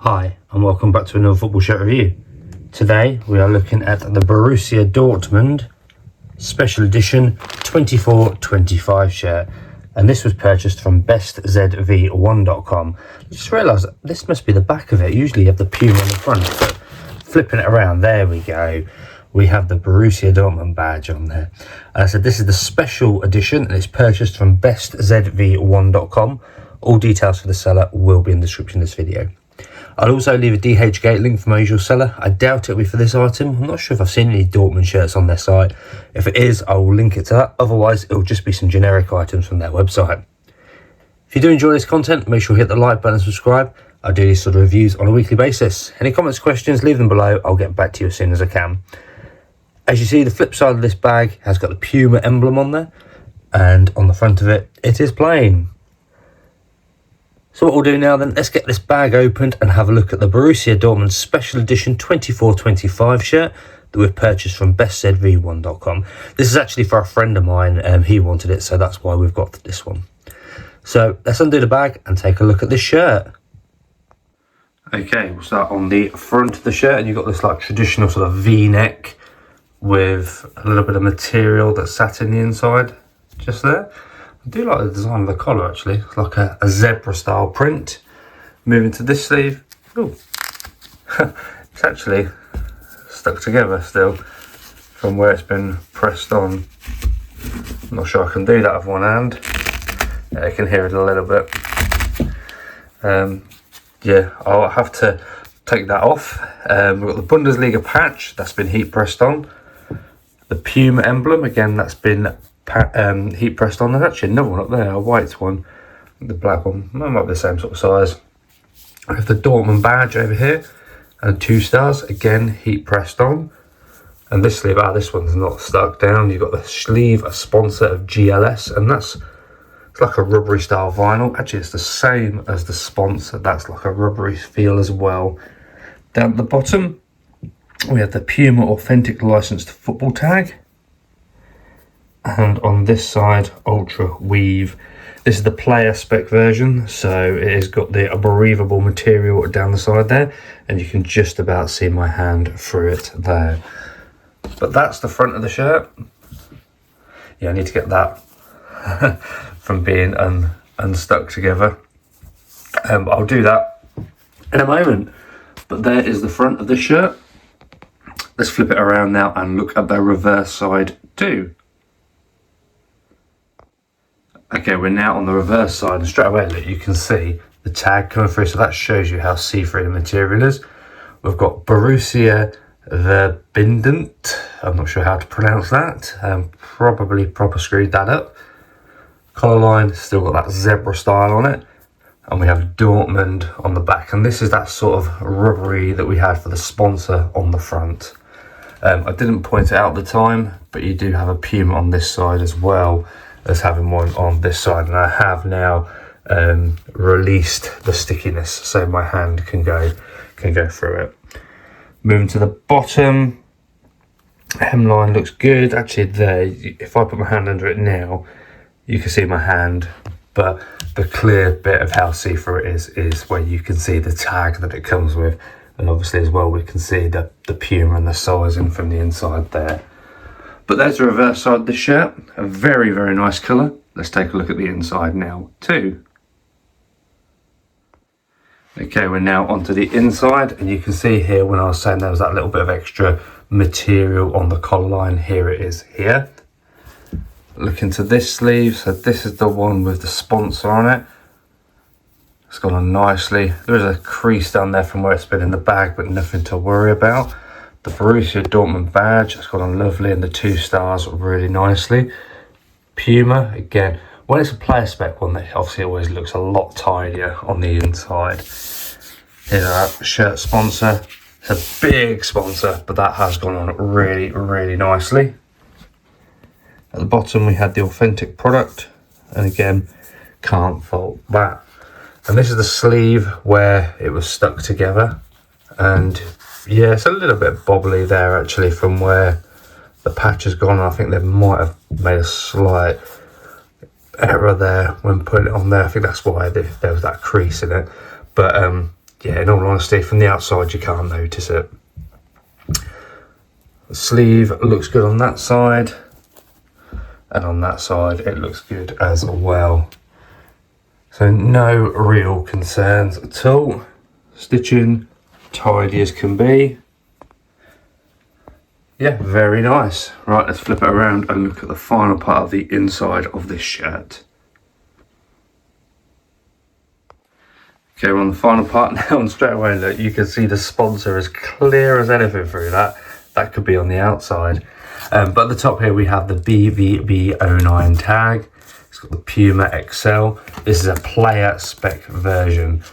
Hi and welcome back to another football shirt review. Today we are looking at the Borussia Dortmund Special Edition 24-25 shirt, and this was purchased from BestZV1.com. I just realised this must be the back of it. Usually you have the Puma on the front, but flipping it around, there we go. We have the Borussia Dortmund badge on there. So this is the special edition and it's purchased from BestZV1.com. All details for the seller will be in the description of this video. I'll also leave a dhgate link for my usual seller. I doubt it'll be for this item. I'm not sure if I've seen any Dortmund shirts on their site. If it is, I will link it to that. Otherwise, it'll just be some generic items from their website. If you do enjoy this content, make sure you hit the like button and subscribe. I do these sort of reviews on a weekly basis. Any comments, questions, leave them below. I'll get back to you as soon as I can. As you see, the flip side of this bag has got the Puma emblem on there. And on the front of it, it is plain. So what we'll do now then, let's get this bag opened and have a look at the Borussia Dortmund Special Edition 24-25 shirt that we've purchased from BestZV1.com. This is actually for a friend of mine, he wanted it, so that's why we've got this one. So let's undo the bag and take a look at this shirt. Okay, we'll start on the front of the shirt, and you've got this like traditional sort of V-neck with a little bit of material that's sat in the inside, just there. I do like the design of the collar actually. It's like a zebra style print. Moving to this sleeve. Ooh. It's actually stuck together still from where it's been pressed on. I'm not sure I can do that with one hand. Yeah, you can hear it a little bit. Yeah, I'll have to take that off. We've got the Bundesliga patch that's been heat pressed on. The Puma emblem, again, that's been heat pressed on. There's actually another one up there, a white one, the black one, might be the same sort of size. We have the Dortmund badge over here and 2 stars, again heat pressed on. And this sleeve, this one's not stuck down. You've got the sleeve, a sponsor of GLS, and it's like a rubbery style vinyl. Actually it's the same as the sponsor, that's like a rubbery feel as well. Down at the bottom we have the Puma authentic licensed football tag. And on this side, ultra weave. This is the player spec version, so it has got the breathable material down the side there, and you can just about see my hand through it there. But that's the front of the shirt. Yeah, I need to get that from being unstuck together. I'll do that in a moment. But there is the front of the shirt. Let's flip it around now and look at the reverse side too. Okay, we're now on the reverse side, and straight away look, you can see the tag coming through, so that shows you how see-through the material is. We've got Borussia Verbindend, I'm not sure how to pronounce that, probably proper screwed that up. Collar line, still got that zebra style on it, and we have Dortmund on the back, and this is that sort of rubbery that we had for the sponsor on the front. I didn't point it out at the time, but you do have a Puma on this side as well as having one on this side, and I have now released the stickiness so my hand can go through it. Moving to the bottom, hemline looks good. Actually there, if I put my hand under it now, you can see my hand, but the clear bit of how see-through it is where you can see the tag that it comes with, and obviously as well we can see the Puma and the sizing from the inside there. But there's the reverse side of the shirt, a very, very nice colour. Let's take a look at the inside now too. Okay, we're now onto the inside, and you can see here when I was saying there was that little bit of extra material on the collar line, here it is here. Look into this sleeve, so this is the one with the sponsor on it. It's gone on nicely. There is a crease down there from where it's been in the bag, but nothing to worry about. The Borussia Dortmund badge, it's gone on lovely, and the 2 stars really nicely. Puma, again, when it's a player spec one, that obviously always looks a lot tidier on the inside. Here's our shirt sponsor. It's a big sponsor, but that has gone on really, really nicely. At the bottom we had the authentic product, and again, can't fault that. And this is the sleeve where it was stuck together, and yeah, it's a little bit bobbly there actually from where the patch has gone. I think they might have made a slight error there when putting it on there. I think that's why there was that crease in it. But yeah, in all honesty, from the outside you can't notice it. The sleeve looks good on that side, and on that side it looks good as well. So no real concerns at all. Stitching tidy as can be. Yeah, very nice. Right, let's flip it around and look at the final part of the inside of this shirt. Okay, we're on the final part now, and straight away, look, you can see the sponsor as clear as anything through that. That could be on the outside. But at the top here, we have the BVB09 tag. It's got the Puma XL. This is a player spec version.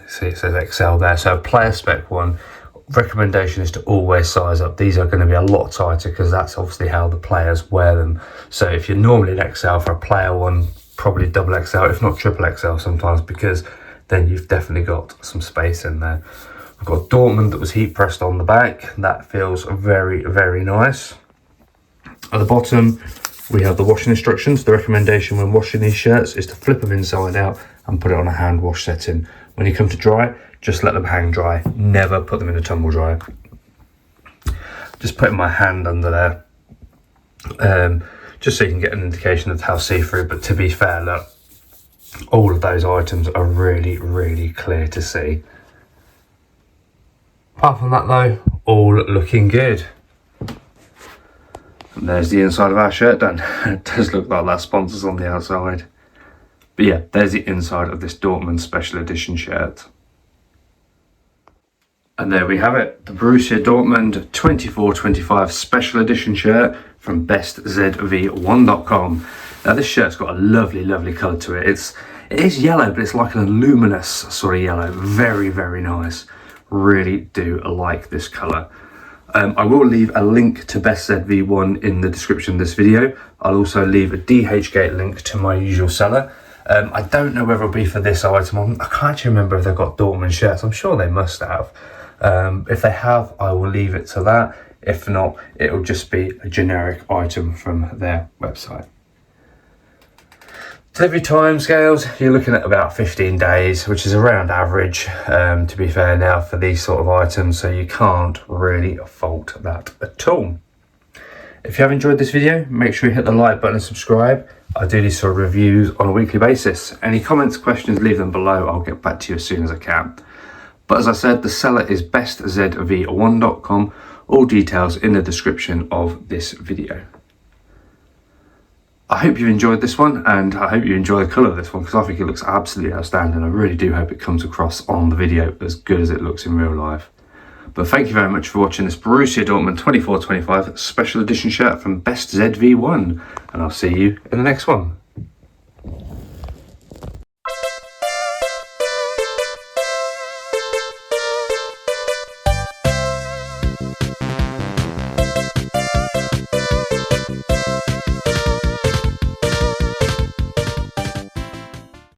See, it says XL there. So a player spec one. Recommendation is to always size up. These are going to be a lot tighter because that's obviously how the players wear them. So if you're normally an XL for a player one, probably double XL, if not triple XL sometimes, because then you've definitely got some space in there. We've got Dortmund that was heat pressed on the back. That feels very, very nice. At the bottom, we have the washing instructions. The recommendation when washing these shirts is to flip them inside out and put it on a hand wash setting. When you come to dry, just let them hang dry. Never put them in a tumble dryer. Just putting my hand under there, just so you can get an indication of how see-through. But to be fair, look, all of those items are really, really clear to see. Apart from that though, all looking good. And there's the inside of our shirt done. It does look like that sponsor's on the outside. But yeah, there's the inside of this Dortmund special edition shirt. And there we have it, the Borussia Dortmund 24-25 special edition shirt from BestZV1.com. Now this shirt's got a lovely, lovely colour to it. It is yellow, but it's like a luminous sort of yellow. Very, very nice. Really do like this colour. I will leave a link to BestZV1 in the description of this video. I'll also leave a DHgate link to my usual seller. I don't know whether it'll be for this item. I can't actually remember if they've got Dortmund shirts. I'm sure they must have. If they have, I will leave it to that. If not, it'll just be a generic item from their website. Delivery timescales, you're looking at about 15 days, which is around average, to be fair now, for these sort of items, so you can't really fault that at all. If you have enjoyed this video, make sure you hit the like button and subscribe. I do these sort of reviews on a weekly basis. Any comments, questions, leave them below. I'll get back to you as soon as I can. But as I said, the seller is BestZV1.com. All details in the description of this video. I hope you enjoyed this one, and I hope you enjoy the colour of this one, because I think it looks absolutely outstanding. I really do hope it comes across on the video as good as it looks in real life. But thank you very much for watching this Borussia Dortmund 24-25 special edition shirt from BestZV1, and I'll see you in the next one.